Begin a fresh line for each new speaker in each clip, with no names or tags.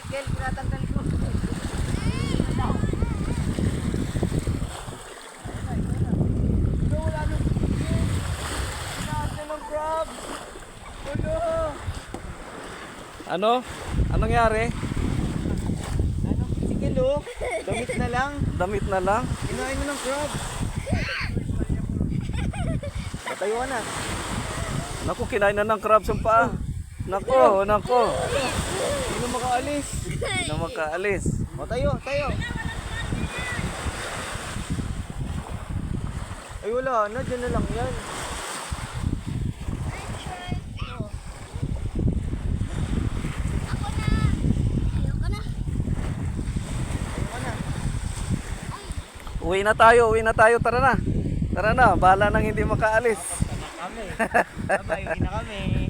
Tigil, tinatanggal ko. Wala nang tigil. Nasa ng crab. Ulo.
Ano? Anong nangyari?
Ano? Tigil oh. Damit na lang.
Damit na lang?
Kinain mo ng crab. Patayo ka na.
Naku, kinain na ng crabs ang paa. Nako, nako.
Hindi na makaalis.
Hindi na makaalis.
O tayo, tayo. Ay wala na, dyan na lang yan.
Uwi na tayo, tara na. Tara na, bahala nang hindi makaalis.
Kami. Babay, uwi na kami.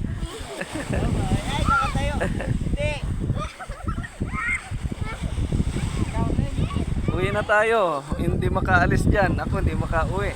Babay. Ay, nakatayo. Hindi.
Uwi na tayo, hindi makaalis dyan. Ako hindi makauwi.